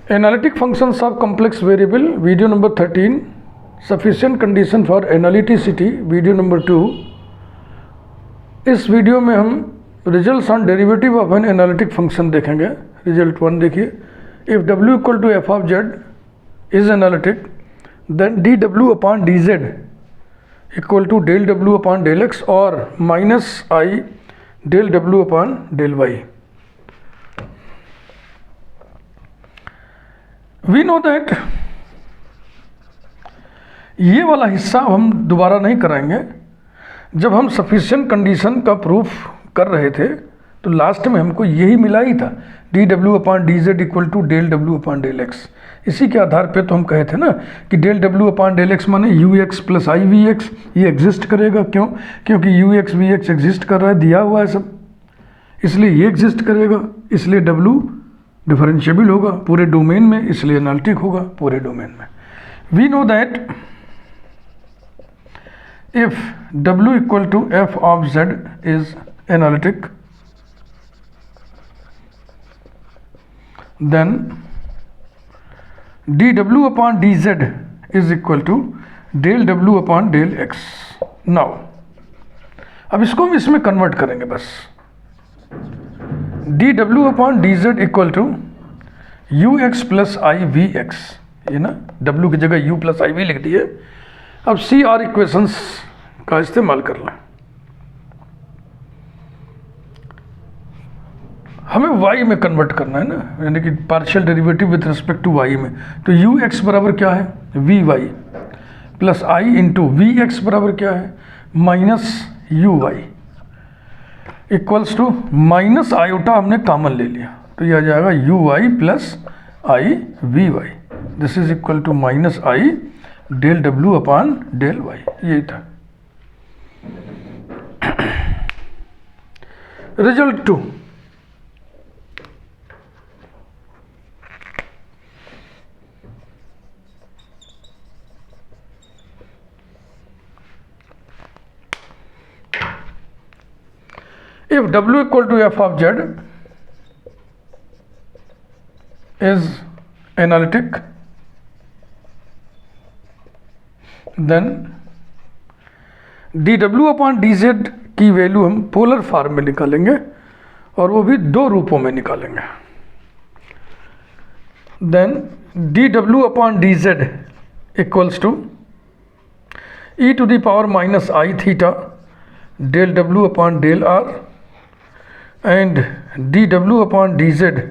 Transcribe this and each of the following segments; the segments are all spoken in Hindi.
Analytic functions of complex variable, video number 13. Sufficient condition for analyticity, video number 2. इस वीडियो में हम results on derivative of an analytic function देखेंगे. रिजल्ट 1 देखिए. If w equal to F of Z is analytic then D W upon D Z equal to del W upon del x और minus I del W upon del Y. We know that ये वाला हिस्सा हम दोबारा नहीं कराएंगे. जब हम सफिशिएंट कंडीशन का प्रूफ कर रहे थे तो लास्ट में हमको यही मिला ही था, D W upon D Z equal to del W upon del X. इसी के आधार पे तो हम कहे थे ना कि del W upon del x माने यू एक्स प्लस आई वी एक्स, ये एग्जिस्ट करेगा. क्यों? क्योंकि u x v x exist कर रहा है, दिया हुआ है सब, इसलिए ये एग्जिस्ट करेगा. इसलिए डब्ल्यू डिफरेंशिएबल होगा पूरे डोमेन में, इसलिए एनालिटिक होगा पूरे डोमेन में. We know that if w equal to f of z is analytic, then dw upon dz is equal to del w upon del x. now अब इसको हम इसमें कन्वर्ट करेंगे बस. dw upon dz equal to u x plus I v x, ये ना w की जगह u प्लस आई वी लिख दिए. अब सी आर इक्वेशंस का इस्तेमाल कर लें. हमें y में कन्वर्ट करना है ना, यानी कि partial derivative with respect to y में. तो यू एक्स बराबर क्या है? V y plus i into v x बराबर क्या है? Minus u y equals to minus iota हमने कॉमन ले लिया तो यह आ जाएगा u y plus I v y. This is equal to minus I del W upon del y. यही था result 2. if w equal to f of z is analytic, then dw upon dz की वैल्यू हम पोलर फॉर्म में निकालेंगे और वो भी दो रूपों में निकालेंगे. Then dw upon dz equals to e to the power minus i theta del w upon del r and dw upon dz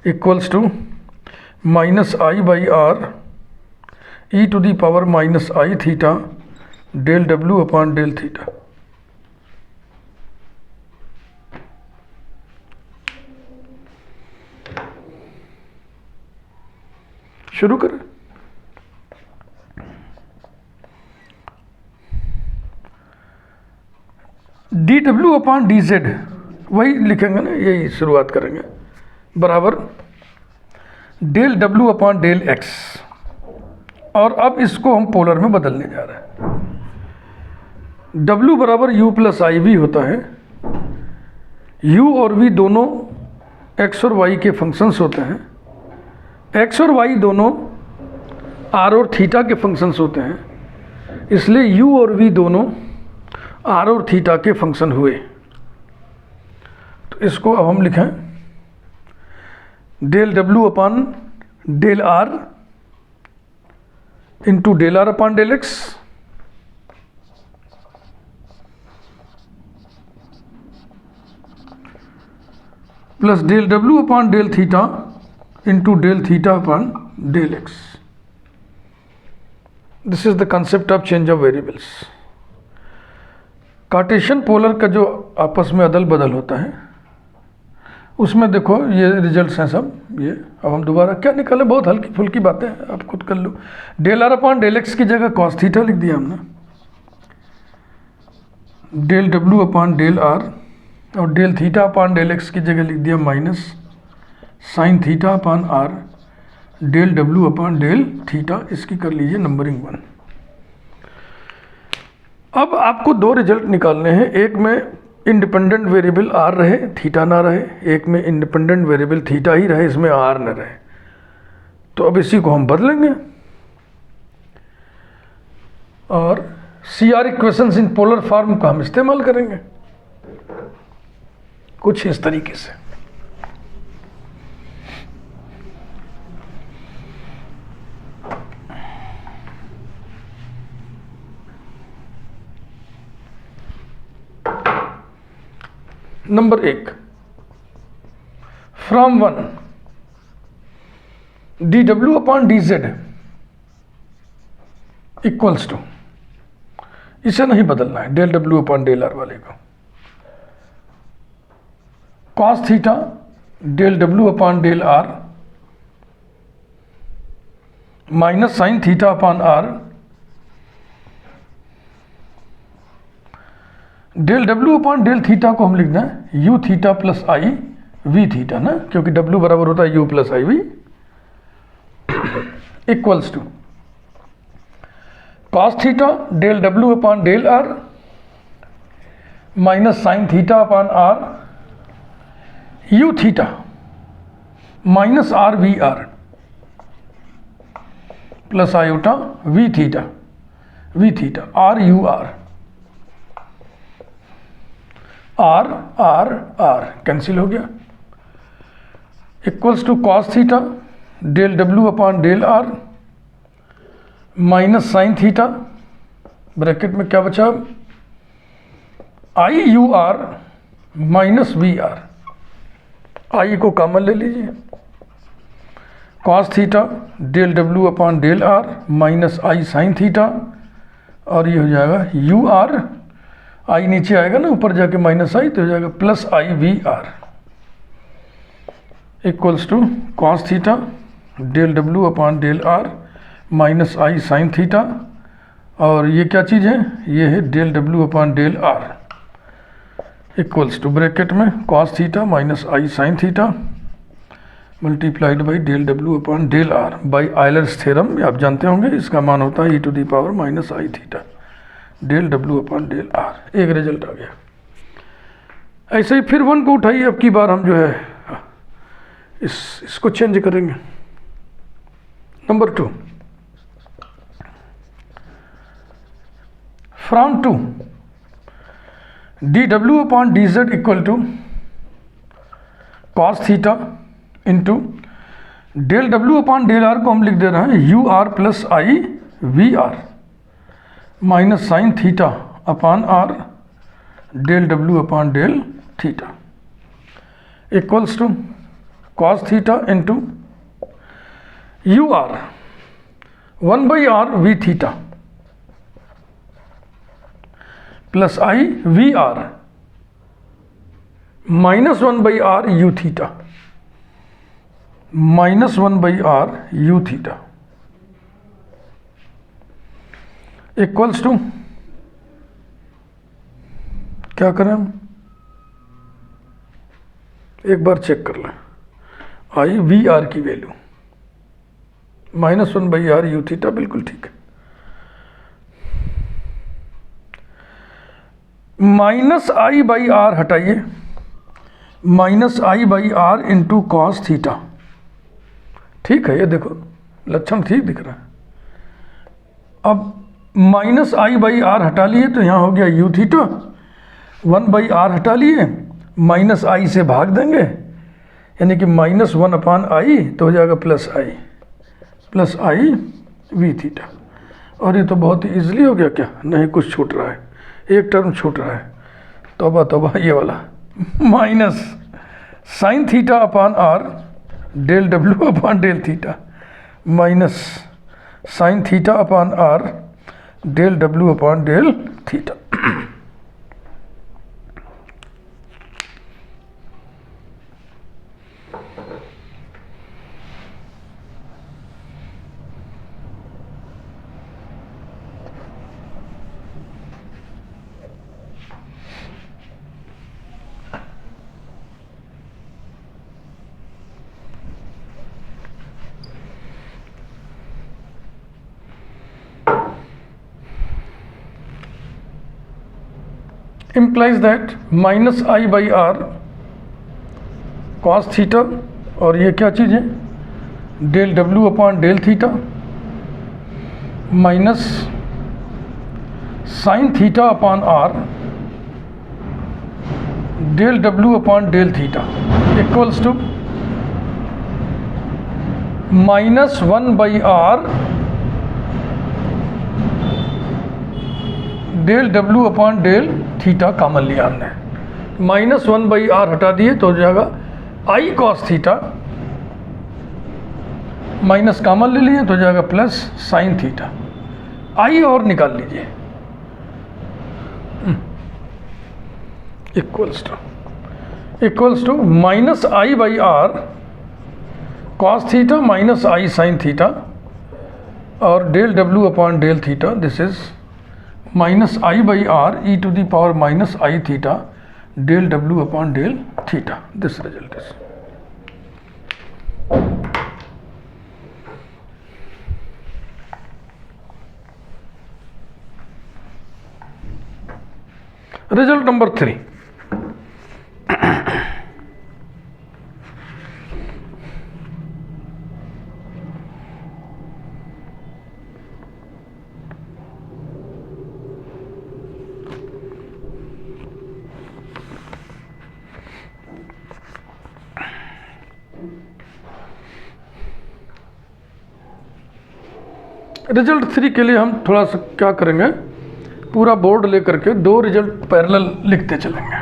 equals to minus I by r e to the power minus i theta del W upon del theta. शुरू करें. D W upon D z वही लिखेंगे ना, यही शुरुआत करेंगे, बराबर del W upon del x. और अब इसको हम पोलर में बदलने जा रहे हैं. W बराबर u प्लस आई वी होता है. u और v दोनों x और y के फंक्शंस होते हैं. x और y दोनों r और थीटा के फंक्शंस होते हैं. इसलिए u और v दोनों r और थीटा के फंक्शन हुए. तो इसको अब हम लिखें डेल w अपॉन del r into del r upon del x plus del W upon del theta into del theta upon del x. This is the concept of change of variables. Cartesian polar का जो आपस में अदल बदल होता है उसमें देखो ये रिजल्ट्स हैं सब. ये अब हम दोबारा क्या निकालें, बहुत हल्की फुल्की बातें हैं, आप खुद कर लो. Del r upon del x की जगह कॉस थीटा लिख दिया हमने. Del W upon del r और del theta upon del x की जगह लिख दिया minus sign theta upon are del W upon del theta. इसकी कर लीजिए नंबरिंग 1. अब आपको दो रिजल्ट निकालने हैं. एक में इंडिपेंडेंट वेरिएबल आर रहे, थीटा ना रहे. एक में इंडिपेंडेंट वेरिएबल थीटा ही रहे, इसमें आर न रहे. तो अब इसी को हम बदलेंगे और CR equations in polar form का हम इस्तेमाल करेंगे कुछ इस तरीके से। Number 1, from 1 dw upon dz equals to, इसे नहीं बदलना है, del W upon del R वाले को, cos theta del W upon del are minus sign theta upon are del W upon del theta को हम लिख दें यू थीटा प्लस आई वी थीटा ना, क्योंकि डब्ल्यू बराबर होता है you plus I v, equals to cos theta del W upon del are minus sign theta upon r u theta minus r v r plus iota v theta r u r r cancel हो गया, equals to cos theta del W upon del are minus sign theta, bracket में क्या बचा, i u r minus v r, i को कॉमन ले लीजिए, cos theta del W upon del are minus i sine theta, और ये हो जाएगा यू आर, आई नीचे आएगा ना ऊपर जाके माइनस आई तो हो जाएगा plus I v r, equals to cos theta del W upon del are minus i sine theta, और ये क्या चीज़ है, ये है del W upon del r, equals to bracket में cos theta minus i sine theta multiplied by del W upon del r by Euler's theorem, आप जानते होंगे इसका मान होता है e to the power minus i theta del W upon del are, एक रिजल्ट आ गया। ऐसे ही फिर 1 को उठाइए, अब की बार हम जो है इसको चेंज करेंगे। Number 2, from 2 dw upon dz equal to cos theta into del W upon del r को हम लिख दे रहे हैं u r plus I v r minus sign theta upon are del W upon del theta, equals to cos theta into u r 1 by r v theta plus I v r minus 1 by r u theta minus 1 by r u theta, equals to क्या करें हम, एक बार चेक कर लें, आई वी आर की वैल्यू minus 1 by r u theta, बिल्कुल ठीक है, माइनस आई बाई आर हटाइए, minus I by r into cos theta, ठीक है, ये देखो लक्षण ठीक दिख रहा है। अब माइनस आई बाई आर हटा लिए तो यहाँ हो गया यू थीटा, 1 बाई आर हटा लिए, माइनस आई से भाग देंगे, यानी कि माइनस 1 अपॉन आई तो हो जाएगा प्लस आई वी थीटा, और ये तो बहुत ही ईजिली हो गया, क्या नहीं कुछ छूट रहा है, एक टर्म छूट रहा है, तौबा तौबा, ये वाला minus sign theta upon are del W upon del theta minus sign theta upon are del W upon del theta. implies that minus I by R cos theta, और ये क्या चीज़ है, del W upon del theta minus sign theta upon are del W upon del theta equals to -1/r del W upon del theta common लिया हमने, -1/r हटा दिए तो हो जाएगा I cos theta, minus common ले लिए तो हो जाएगा प्लस साइन थीटा। आई और निकाल लीजिए, equals to -i/r cos theta minus i sine theta और del W upon del theta, this is -i/r e to the power -i theta del W upon del theta. This result is result number 3। Result 3 के लिए हम थोड़ा सा क्या करेंगे, पूरा बोर्ड लेकर के 2 रिजल्ट पैरेलल लिखते चलेंगे।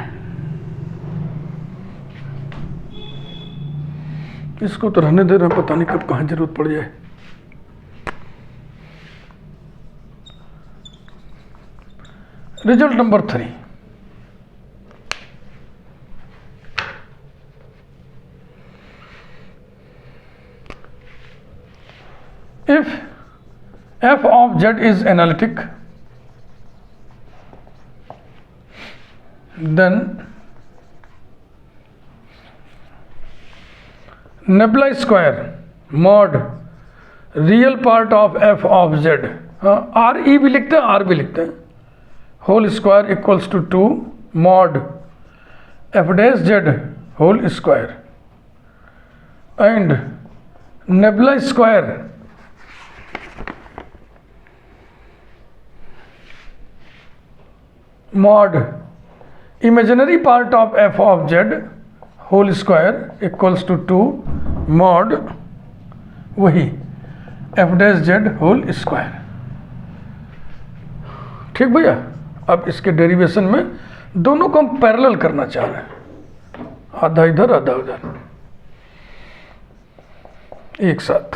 इसको तो रहने दे रहे, पता नहीं कब कहाँ जरूरत पड़ जाए। Result number 3, if f of z is analytic, then nebula square mod real part of f of z, r e भी लिखते हैं आर भी लिखते हैं, whole square equals to 2 mod f dash z whole square and nebula square mod imaginary part of f of z whole square equals to 2 mod वही f dash z whole square। ठीक भैया, अब इसके डेरिवेशन में दोनों को हम पैरेलल करना चाह रहे हैं, आधा इधर आधा उधर एक साथ।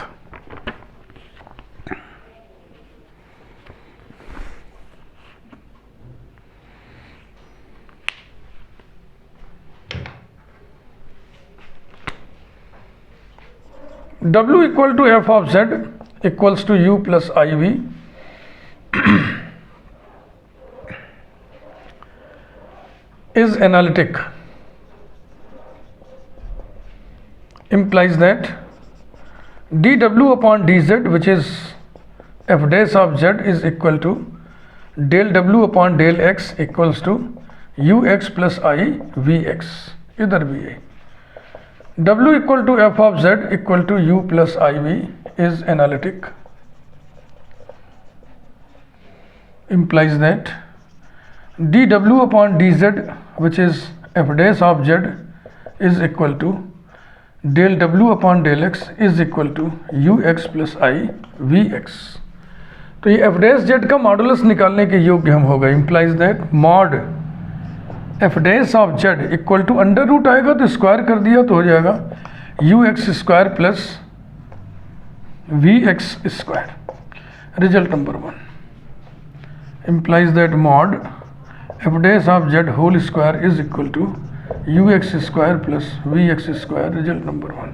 W equal to f of z equals to u plus iv is analytic, implies that dw upon dz, which is f dash of z, is equal to del w upon del x equals to ux plus I vx, इधर भी है। W equal to f of z equal to u plus iv is analytic, implies that dw upon dz, which is f dash of z, is equal to del w upon del x is equal to ux plus I vx। तो ये f dash z का मॉडुलस निकालने के योग्य हम हो गए, implies that mod f dash of z equal to under root आएगा तो स्क्वायर कर दिया तो हो जाएगा u x square plus v x square. Result number 1 implies that mod f dash of z whole square is equal to u x square plus v x square. Result number 1।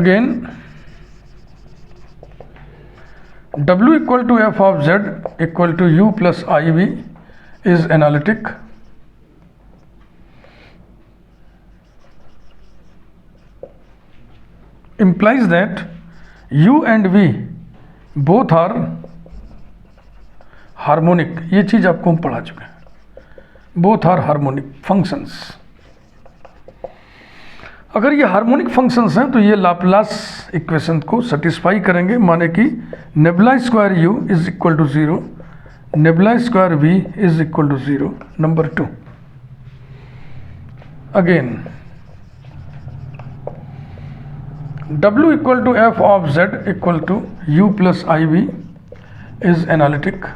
Again W equal to f of z equal to u plus iv is analytic, implies that u and v both are harmonic। ये चीज आपको हम पढ़ा चुके हैं, both are harmonic functions अगर ये हार्मोनिक फंक्शंस हैं तो ये लाप्लास इक्वेशन को सेटिस्फाई करेंगे, माने कि nebula square u is equal to 0, nebula square v is equal to 0। Number 2, again w equal to f of z equal to u प्लस iv is analytic,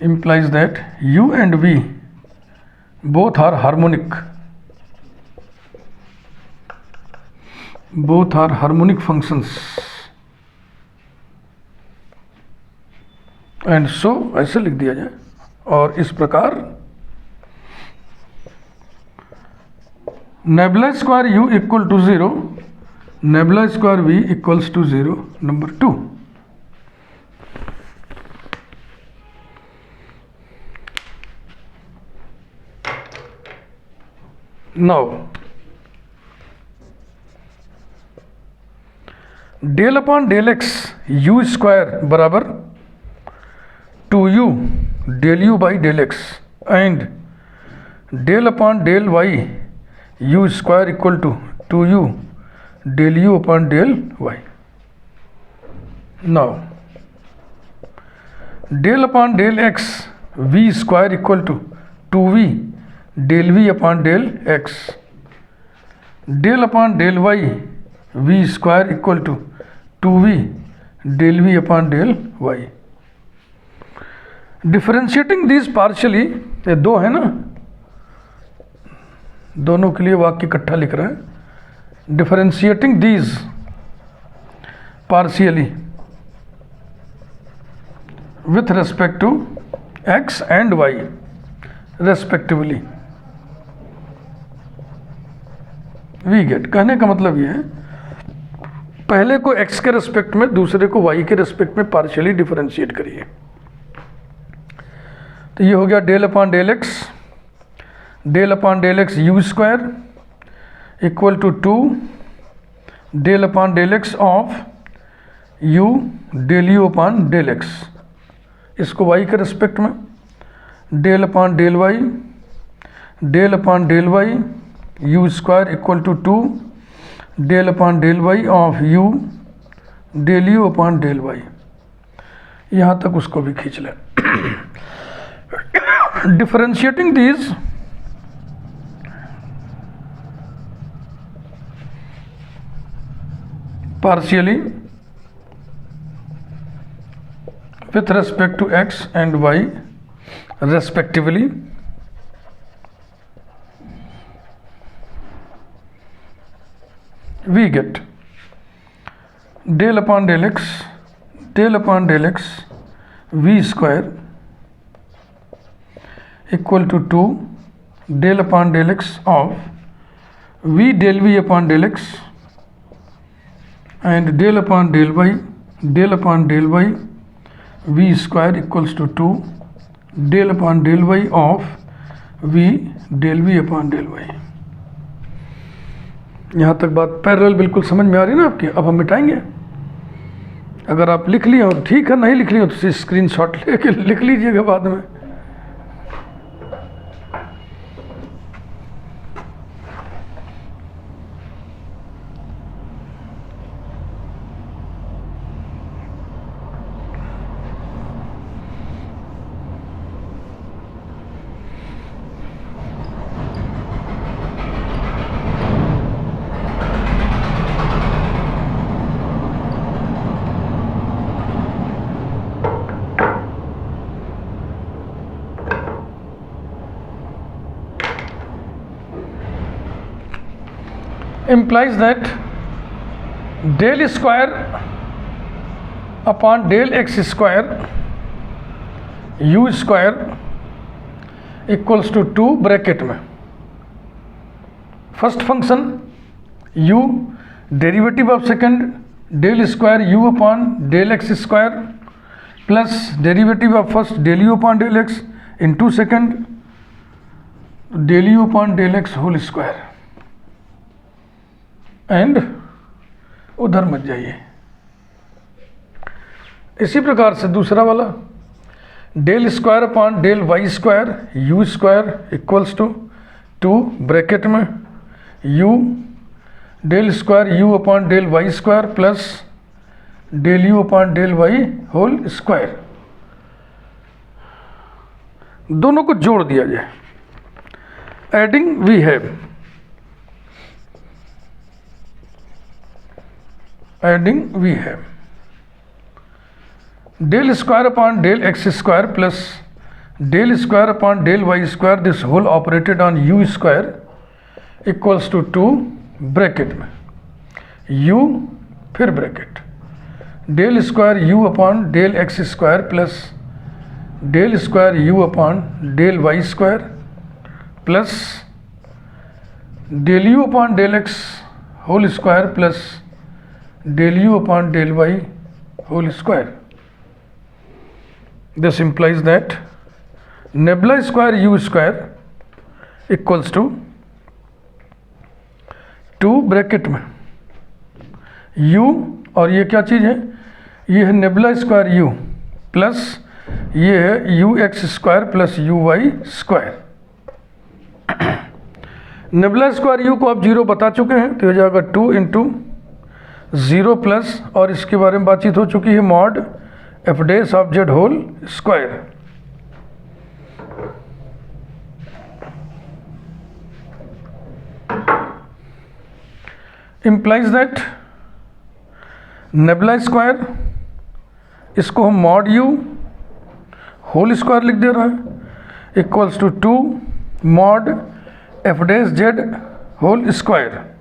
implies that u and v both are harmonic, both are harmonic functions, and so ऐसे लिख दिया जाए। और इस प्रकार nebula square u equal to 0, nebula square v equals to 0। Number 2, now del upon del x u square बराबर 2u del u by del x and del upon del y u square equal to 2u del u upon del y। Now del upon del x v square equal to 2v del v upon del x, del upon del y v square equal to 2v del v upon del y। Differentiating these partially, ये दो है ना, दोनों के लिए वाक्य इकट्ठा लिख रहे हैं। Differentiating these partially with respect to x and y respectively, we get. कहने का मतलब ये है, पहले को x के रेस्पेक्ट में, दूसरे को y के रेस्पेक्ट में पार्शियली डिफरेंशिएट करिए। तो ये हो गया del upon del x, del upon del x u square equal to 2 del upon del x of u del u upon del x, इसको y के रेस्पेक्ट में, del upon del y, del upon del y u square equal to 2 del upon del y of u del u upon del y। यहाँ तक उसको भी खींच लें। Differentiating these partially with respect to x and y respectively, we get del upon del x v square equal to 2 del upon del x of v del v upon del x and del upon del y v square equals to 2 del upon del y of v del v upon del y। यहाँ तक बात पैरेलल बिल्कुल समझ में आ रही है ना आपकी। अब हम मिटाएंगे। अगर आप लिख लिए हो तो ठीक है, नहीं लिख लिए हो तो स्क्रीनशॉट लेके लिख लीजिएगा बाद में। implies that del square upon del x square u square equals to 2 bracket में first function u derivative of second del square u upon del x square plus derivative of first del u upon del x into second del u upon del x whole square and उधर मत जाइए। इसी प्रकार से दूसरा वाला del square upon del y square u square equals to 2 bracket में u del square u upon del y square plus del u upon del y whole square, दोनों को जोड़ दिया जाए। Adding we have del square upon del x square plus del square upon del y square this whole operated on u square equals to 2 bracket में u फिर bracket del square u upon del x square plus del square u upon del y square plus del u upon del x whole square plus del u upon del y whole square. This implies that nebula square u square equals to 2 bracket में u, और ये क्या चीज़ है, ये है नेबुला स्क्वायर u प्लस ये है u x square plus u y square. Nebula square u को आप 0 बता चुके हैं, तो हो जाएगा 2 इंटू 0 प्लस, और इसके बारे में बातचीत हो चुकी है, mod f dash of z whole square. Implies that nebula square, इसको हम मॉड यू होल स्क्वायर लिख दे रहे हैं, equals to 2 mod f dash z whole square.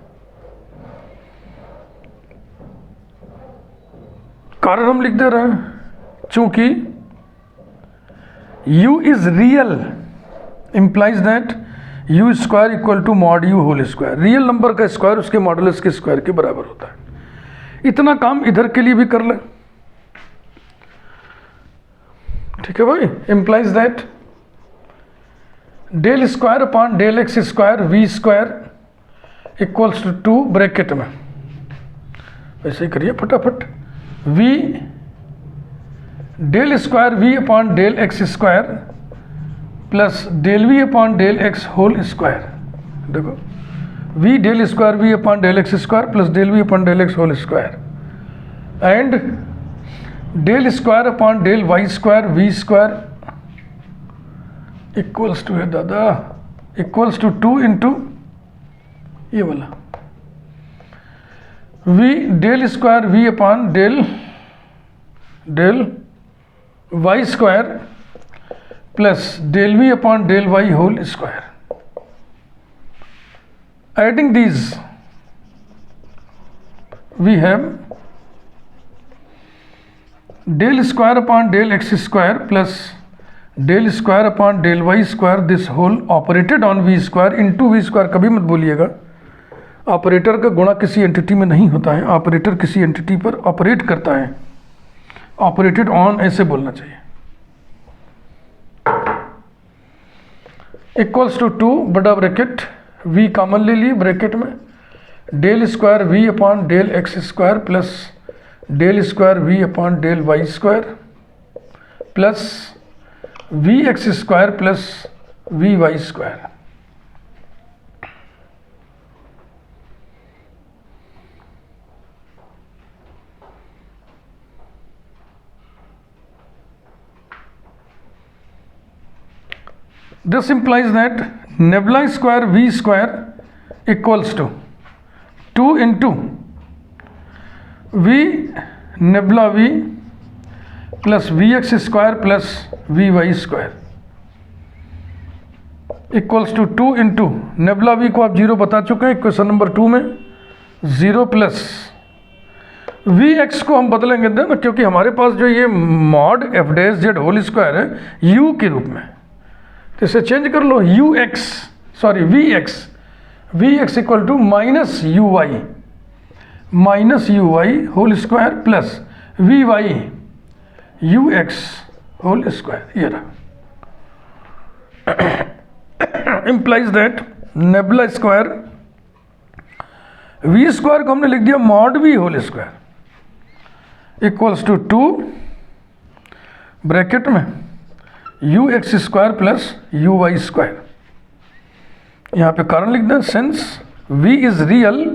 कारण हम लिख दे रहे हैं चूंकि u is real, implies that u square equal to mod u whole square. Real number का स्क्वायर उसके मॉडुलस के स्क्वायर के बराबर होता है। इतना काम इधर के लिए भी कर लें, ठीक है भाई। Implies that del square upon del x square v square equals to 2 bracket में, वैसे ही करिए फटाफट, v del square v upon del x square plus del v upon del x whole square. देखो v del square v upon del x square plus del v upon del x whole square and del square upon del y square v square equals to है दादा, इक्वल्स टू 2 इंटू ये वाला v del square v upon del y square plus del v upon del y whole square. Adding these we have del square upon del x square plus del square upon del y square this whole operated on v square into v square. कभी मत बोलिएगा ऑपरेटर का गुणा किसी एंटिटी में नहीं होता है, ऑपरेटर किसी एंटिटी पर ऑपरेट करता है, ऑपरेटेड ऑन ऐसे बोलना चाहिए। इक्वल्स टू 2 बड़ा ब्रैकेट v कॉमन ले लिए ब्रैकेट में, del square v upon del x square plus del square v upon del y square plus v x square plus v y square. This implies that nebula square v square equals to 2 into v nebula v plus vx square plus vy square equals to 2 into nebula v को आप 0 बता चुके हैं क्वेश्चन नंबर 2 में, 0 प्लस vx को हम बदलेंगे ना, क्योंकि हमारे पास जो ये mod f dash z whole square है u के रूप में, तो इसे चेंज कर लो vx equal to minus u y whole square plus v y u x whole square. ये रहा, implies that nebula square v square को हमने लिख दिया mod v whole square equals to 2 bracket में u x square plus u y square यहाँ पे कारण लिख दें, since v is real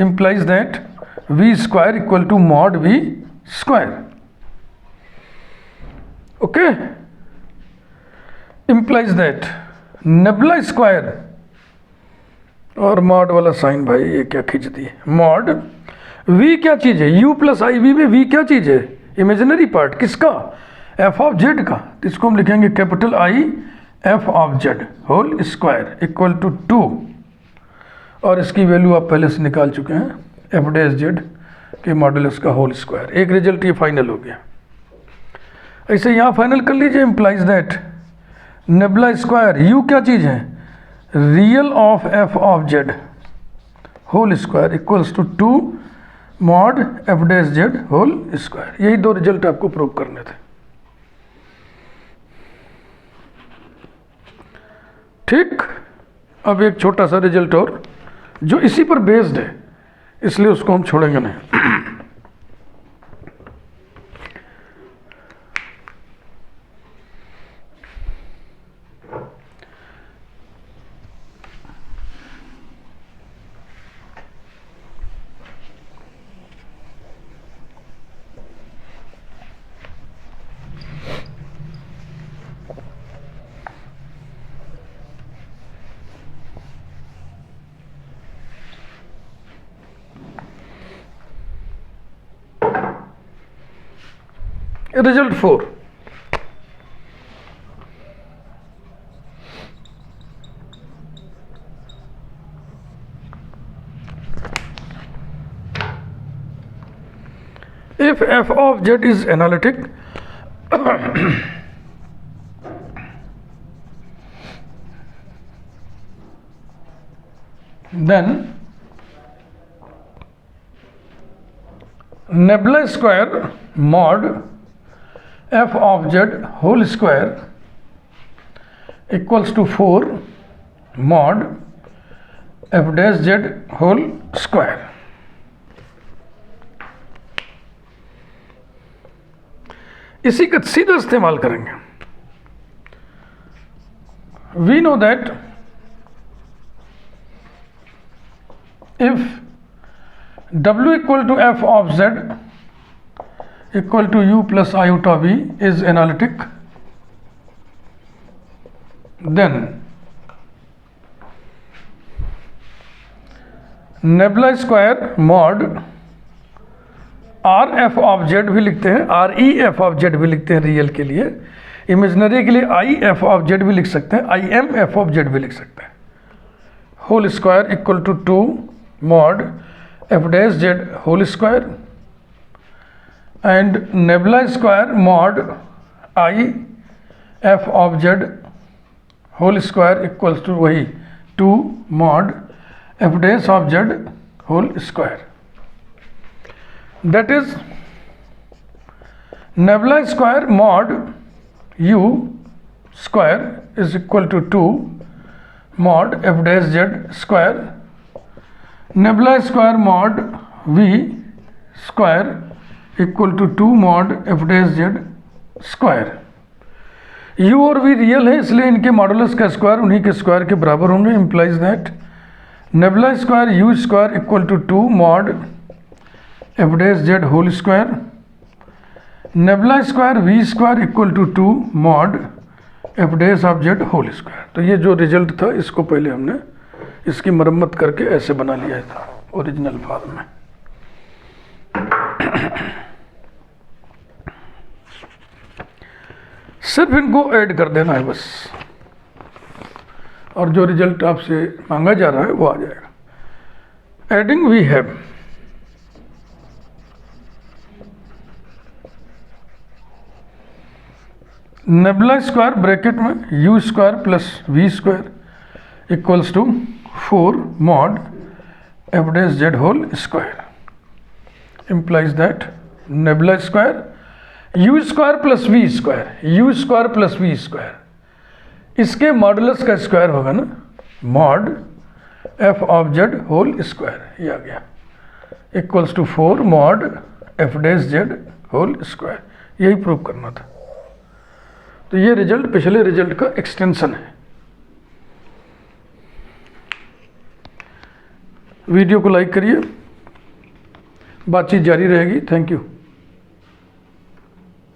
implies that v square equal to mod v square. Okay, implies that nebula square, और मॉड वाला साइन भाई ये क्या खींच दी, मॉड v क्या चीज़ है, u प्लस आई वी में v क्या चीज़ है, इमेजिनरी पार्ट किसका, f ऑफ z का, तो इसको हम लिखेंगे capital I f of z whole square equal to 2, और इसकी वैल्यू आप पहले से निकाल चुके हैं, एफ डैश जेड के मॉडुलस का होल स्क्वायर। एक रिजल्ट ये फाइनल हो गया। ऐसे यहाँ फाइनल कर लीजिए, implies that nebula square u क्या चीज़ है, real of f of z whole square equals to 2 mod f dash z whole square. यही दो रिजल्ट आपको प्रूव करने थे। ठीक, अब एक छोटा सा रिजल्ट और जो इसी पर बेस्ड है, इसलिए उसको हम छोड़ेंगे नहीं। Result 4. If f of z is analytic, then nebula square mod f of z whole square equals to 4 mod f dash z whole square. इसी का सीधा इस्तेमाल करेंगे। We know that if w equal to f of z equal to u plus iota v is analytic, then nebula square mod r f of z भी लिखते हैं, r e f of z भी लिखते हैं रियल के लिए, इमेजिनरी के लिए i f of z भी लिख सकते हैं, i m f of z भी लिख सकते हैं, whole square equal to 2 mod f dash z whole square and nebula square mod I f of z whole square equals to वही 2 mod f dash of z whole square. That is nebula square mod u square is equal to 2 mod f dash z square, nebula square mod v square equal to 2 mod f dash z square. u और v रियल है, इसलिए इनके मॉडुलस का स्क्वायर उन्हीं के स्क्वायर के बराबर होंगे। Implies that nebula square u square equal to 2 mod f dash z whole square, nebula square v square equal to 2 mod f dash of z whole square. तो ये जो रिजल्ट था, इसको पहले हमने इसकी मरम्मत करके ऐसे बना लिया था ओरिजिनल फॉर्म में। सिर्फ इनको ऐड कर देना है बस, और जो रिजल्ट आपसे मांगा जा रहा है वो आ जाएगा। Adding we have nebula square bracket में u square plus v square equals to 4 mod f dash z whole square. implies that nebula square u square plus v square, u square plus v square, इसके मॉडुलस का स्क्वायर होगा ना, mod f of z whole square, ये आ गया equals to 4 mod f dash z whole square. यही प्रूव करना था। तो ये रिजल्ट पिछले रिजल्ट का एक्सटेंशन है। वीडियो को लाइक करिए, बातचीत जारी रहेगी। Thank you.